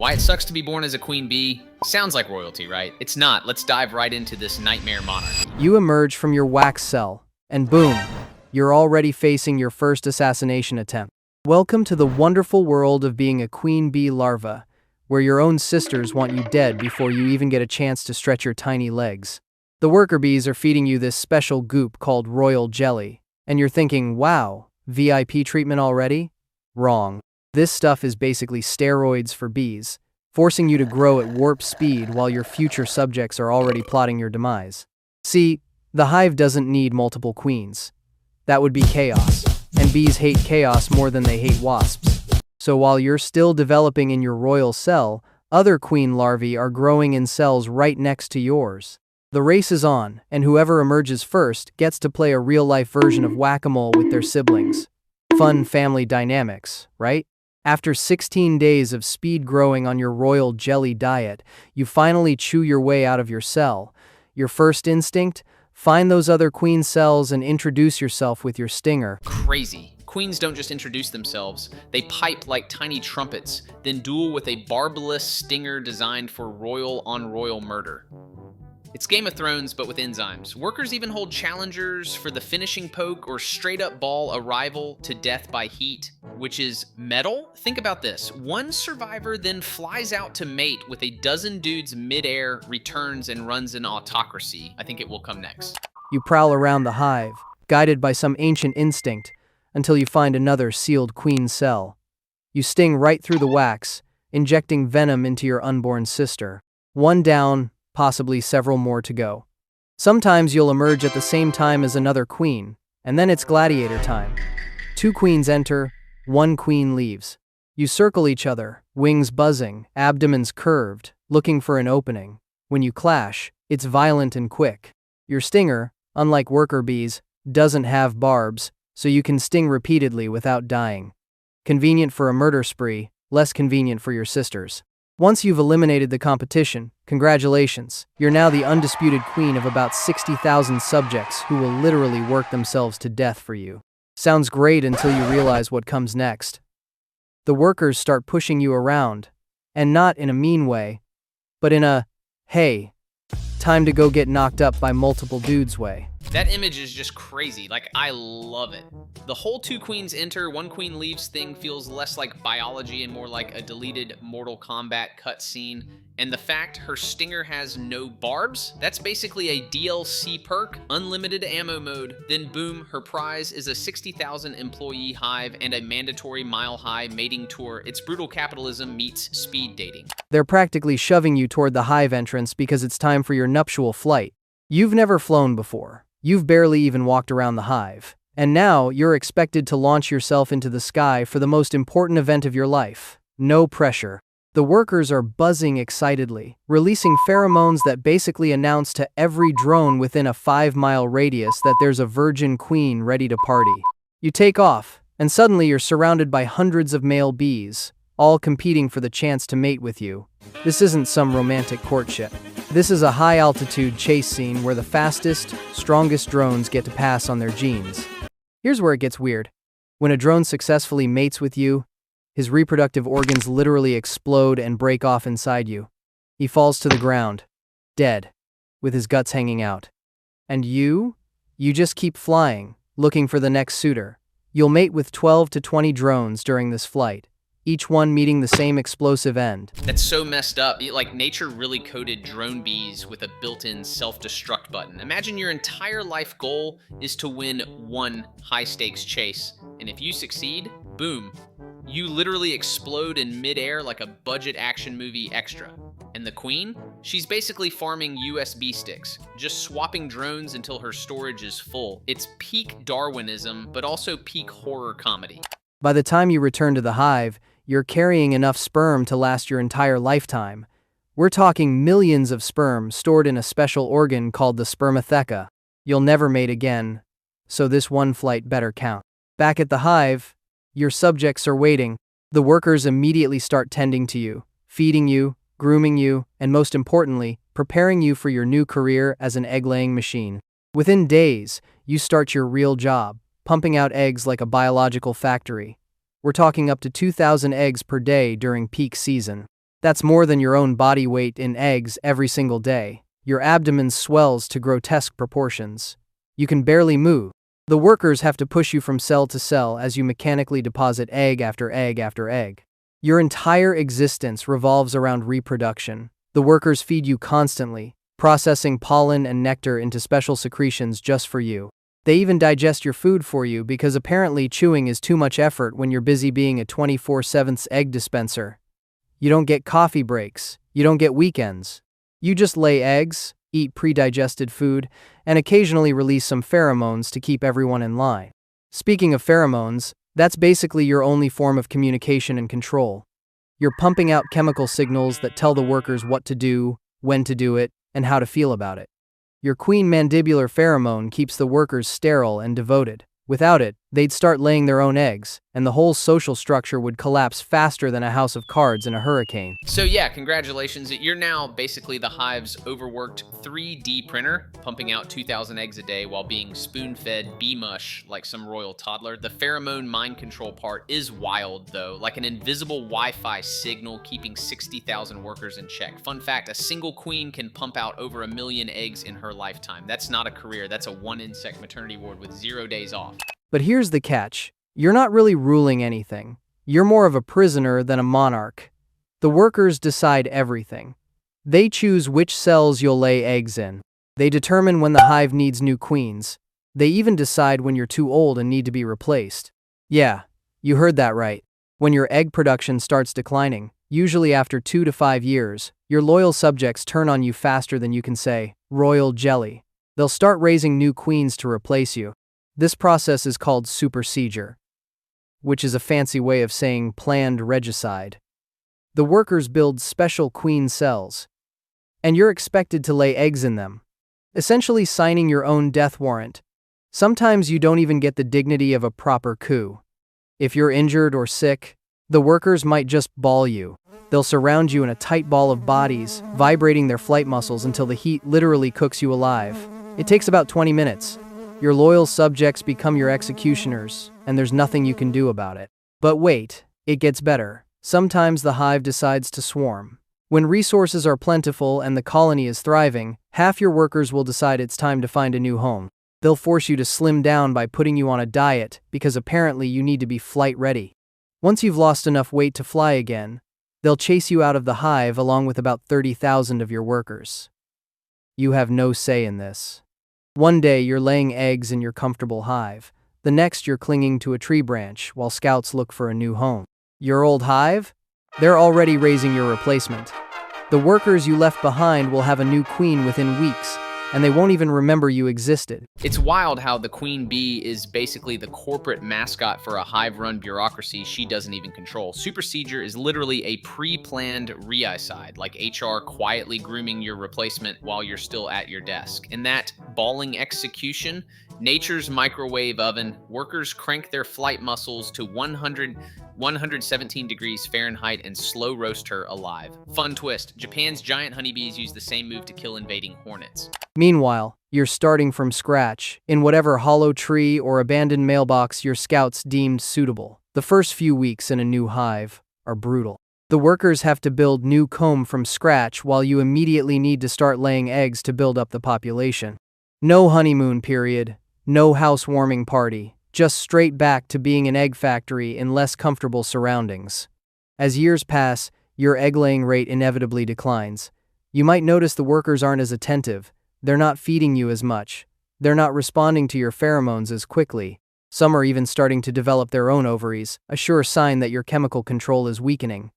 Why it sucks to be born as a queen bee? Sounds like royalty, right? It's not. Let's dive right into this nightmare monarchy. You emerge from your wax cell, and boom, you're already facing your first assassination attempt. Welcome to the wonderful world of being a queen bee larva, where your own sisters want you dead before you even get a chance to stretch your tiny legs. The worker bees are feeding you this special goop called royal jelly, and you're thinking, wow, VIP treatment already? Wrong. This stuff is basically steroids for bees, forcing you to grow at warp speed while your future subjects are already plotting your demise. See, the hive doesn't need multiple queens. That would be chaos, and bees hate chaos more than they hate wasps. So while you're still developing in your royal cell, other queen larvae are growing in cells right next to yours. The race is on, and whoever emerges first gets to play a real-life version of whack-a-mole with their siblings. Fun family dynamics, right? After 16 days of speed growing on your royal jelly diet, you finally chew your way out of your cell. Your first instinct? Find those other queen cells and introduce yourself with your stinger. Crazy. Queens don't just introduce themselves, they pipe like tiny trumpets, then duel with a barbless stinger designed for royal-on-royal murder. It's Game of Thrones, but with enzymes. Workers even hold challengers for the finishing poke or straight-up ball a rival to death by heat, which is metal? Think about this. One survivor then flies out to mate with a dozen dudes mid-air, returns, and runs an autocracy. I think it will come next. You prowl around the hive, guided by some ancient instinct, until you find another sealed queen cell. You sting right through the wax, injecting venom into your unborn sister. One down, possibly several more to go. Sometimes you'll emerge at the same time as another queen, and then it's gladiator time. 2 queens enter, 1 queen leaves. You circle each other, wings buzzing, abdomens curved, looking for an opening. When you clash, it's violent and quick. Your stinger, unlike worker bees, doesn't have barbs, so you can sting repeatedly without dying. Convenient for a murder spree, less convenient for your sisters. Once you've eliminated the competition, congratulations, you're now the undisputed queen of about 60,000 subjects who will literally work themselves to death for you. Sounds great until you realize what comes next. The workers start pushing you around, and not in a mean way, but in a, hey, time to go get knocked up by multiple dudes way. That image is just crazy. I love it. The whole 2 queens enter, 1 queen leaves thing feels less like biology and more like a deleted Mortal Kombat cutscene. And the fact her stinger has no barbs, that's basically a DLC perk, unlimited ammo mode. Then boom, her prize is a 60,000 employee hive and a mandatory mile-high mating tour. It's brutal capitalism meets speed dating. They're practically shoving you toward the hive entrance because it's time for your nuptial flight. You've never flown before. You've barely even walked around the hive. And now you're expected to launch yourself into the sky for the most important event of your life. No pressure. The workers are buzzing excitedly, releasing pheromones that basically announce to every drone within a 5-mile radius that there's a virgin queen ready to party. You take off, and suddenly you're surrounded by hundreds of male bees, all competing for the chance to mate with you. This isn't some romantic courtship. This is a high-altitude chase scene where the fastest, strongest drones get to pass on their genes. Here's where it gets weird. When a drone successfully mates with you, his reproductive organs literally explode and break off inside you. He falls to the ground, dead, with his guts hanging out. And you? You just keep flying, looking for the next suitor. You'll mate with 12 to 20 drones during this flight, each one meeting the same explosive end. That's so messed up. Nature really coded drone bees with a built-in self-destruct button. Imagine your entire life goal is to win one high-stakes chase. And if you succeed, boom, you literally explode in midair like a budget action movie extra. And the queen? She's basically farming USB sticks, just swapping drones until her storage is full. It's peak Darwinism, but also peak horror comedy. By the time you return to the hive, you're carrying enough sperm to last your entire lifetime. We're talking millions of sperm stored in a special organ called the spermatheca. You'll never mate again, so this one flight better count. Back at the hive, your subjects are waiting. The workers immediately start tending to you, feeding you, grooming you, and most importantly, preparing you for your new career as an egg-laying machine. Within days, you start your real job, pumping out eggs like a biological factory. We're talking up to 2,000 eggs per day during peak season. That's more than your own body weight in eggs every single day. Your abdomen swells to grotesque proportions. You can barely move. The workers have to push you from cell to cell as you mechanically deposit egg after egg after egg. Your entire existence revolves around reproduction. The workers feed you constantly, processing pollen and nectar into special secretions just for you. They even digest your food for you because apparently chewing is too much effort when you're busy being a 24/7 egg dispenser. You don't get coffee breaks. You don't get weekends. You just lay eggs, eat pre-digested food, and occasionally release some pheromones to keep everyone in line. Speaking of pheromones, that's basically your only form of communication and control. You're pumping out chemical signals that tell the workers what to do, when to do it, and how to feel about it. Your queen mandibular pheromone keeps the workers sterile and devoted. Without it, they'd start laying their own eggs, and the whole social structure would collapse faster than a house of cards in a hurricane. So yeah, congratulations. You're now basically the hive's overworked 3D printer, pumping out 2,000 eggs a day while being spoon-fed bee mush like some royal toddler. The pheromone mind control part is wild, though, like an invisible Wi-Fi signal keeping 60,000 workers in check. Fun fact, a single queen can pump out over 1 million eggs in her lifetime. That's not a career, that's a one-insect maternity ward with 0 days off. But here's the catch. You're not really ruling anything. You're more of a prisoner than a monarch. The workers decide everything. They choose which cells you'll lay eggs in. They determine when the hive needs new queens. They even decide when you're too old and need to be replaced. Yeah, you heard that right. When your egg production starts declining, usually after 2 to 5 years, your loyal subjects turn on you faster than you can say, "Royal jelly." They'll start raising new queens to replace you. This process is called supersedure, which is a fancy way of saying planned regicide. The workers build special queen cells, and you're expected to lay eggs in them, essentially signing your own death warrant. Sometimes you don't even get the dignity of a proper coup. If you're injured or sick, the workers might just ball you. They'll surround you in a tight ball of bodies, vibrating their flight muscles until the heat literally cooks you alive. It takes about 20 minutes. Your loyal subjects become your executioners, and there's nothing you can do about it. But wait, it gets better. Sometimes the hive decides to swarm. When resources are plentiful and the colony is thriving, half your workers will decide it's time to find a new home. They'll force you to slim down by putting you on a diet because apparently you need to be flight ready. Once you've lost enough weight to fly again, they'll chase you out of the hive along with about 30,000 of your workers. You have no say in this. One day you're laying eggs in your comfortable hive. The next you're clinging to a tree branch while scouts look for a new home. Your old hive? They're already raising your replacement. The workers you left behind will have a new queen within weeks, and they won't even remember you existed. It's wild how the queen bee is basically the corporate mascot for a hive-run bureaucracy she doesn't even control. Supersedure is literally a pre-planned reicide, like HR quietly grooming your replacement while you're still at your desk. In that balling execution, nature's microwave oven, workers crank their flight muscles to 117 degrees Fahrenheit and slow roast her alive. Fun twist, Japan's giant honeybees use the same move to kill invading hornets. Meanwhile, you're starting from scratch, in whatever hollow tree or abandoned mailbox your scouts deemed suitable. The first few weeks in a new hive are brutal. The workers have to build new comb from scratch while you immediately need to start laying eggs to build up the population. No honeymoon period, no housewarming party, just straight back to being an egg factory in less comfortable surroundings. As years pass, your egg-laying rate inevitably declines. You might notice the workers aren't as attentive. They're not feeding you as much. They're not responding to your pheromones as quickly. Some are even starting to develop their own ovaries, a sure sign that your chemical control is weakening.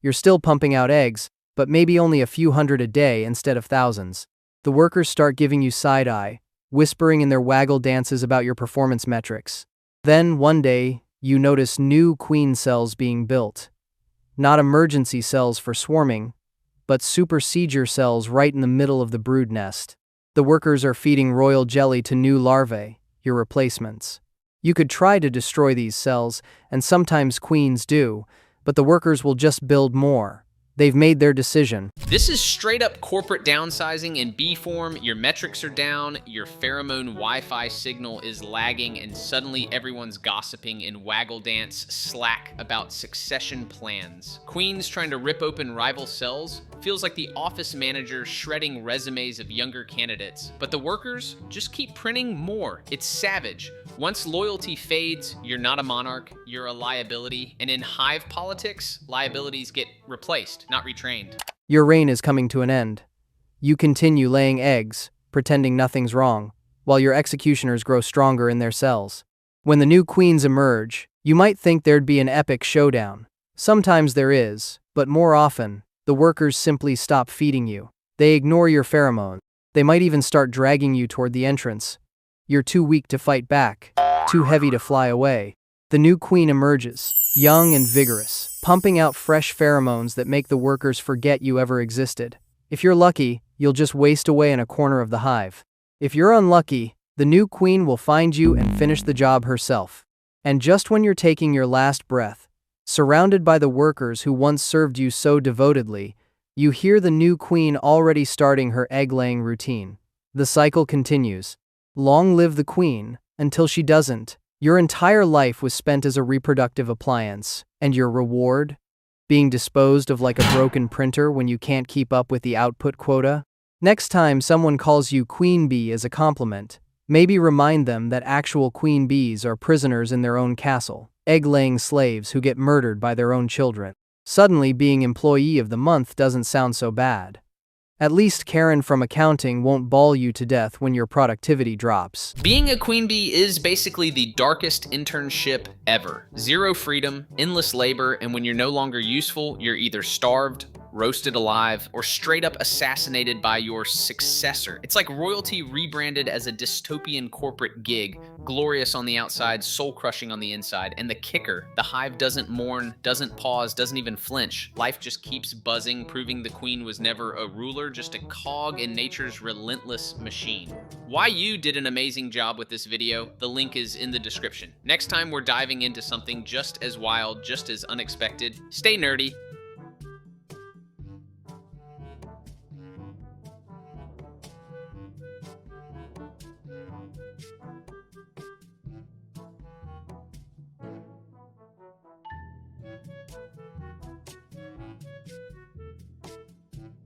You're still pumping out eggs, but maybe only a few hundred a day instead of thousands. The workers start giving you side-eye, whispering in their waggle dances about your performance metrics. Then, one day, you notice new queen cells being built. Not emergency cells for swarming, but supersedure cells right in the middle of the brood nest. The workers are feeding royal jelly to new larvae, your replacements. You could try to destroy these cells, and sometimes queens do, but the workers will just build more. They've made their decision. This is straight up corporate downsizing in B form. Your metrics are down, your pheromone Wi-Fi signal is lagging, and suddenly everyone's gossiping in waggle dance Slack about succession plans. Queens trying to rip open rival cells feels like the office manager shredding resumes of younger candidates, but the workers just keep printing more. It's savage. Once loyalty fades, you're not a monarch, you're a liability, and in hive politics, liabilities get replaced, not retrained. Your reign is coming to an end. You continue laying eggs, pretending nothing's wrong, while your executioners grow stronger in their cells. When the new queens emerge, you might think there'd be an epic showdown. Sometimes there is, but more often, the workers simply stop feeding you. They ignore your pheromones. They might even start dragging you toward the entrance. You're too weak to fight back, too heavy to fly away. The new queen emerges, young and vigorous, pumping out fresh pheromones that make the workers forget you ever existed. If you're lucky, you'll just waste away in a corner of the hive. If you're unlucky, the new queen will find you and finish the job herself. And just when you're taking your last breath, surrounded by the workers who once served you so devotedly, you hear the new queen already starting her egg-laying routine. The cycle continues. Long live the queen, until she doesn't. Your entire life was spent as a reproductive appliance, and your reward? Being disposed of like a broken printer when you can't keep up with the output quota? Next time someone calls you queen bee as a compliment, maybe remind them that actual queen bees are prisoners in their own castle, egg-laying slaves who get murdered by their own children. Suddenly being employee of the month doesn't sound so bad. At least Karen from accounting won't bawl you to death when your productivity drops. Being a queen bee is basically the darkest internship ever. Zero freedom, endless labor, and when you're no longer useful, you're either starved, roasted alive, or straight up assassinated by your successor. It's like royalty rebranded as a dystopian corporate gig, glorious on the outside, soul-crushing on the inside. And the kicker, the hive doesn't mourn, doesn't pause, doesn't even flinch. Life just keeps buzzing, proving the queen was never a ruler, just a cog in nature's relentless machine. YU did an amazing job with this video. The link is in the description. Next time we're diving into something just as wild, just as unexpected. Stay nerdy.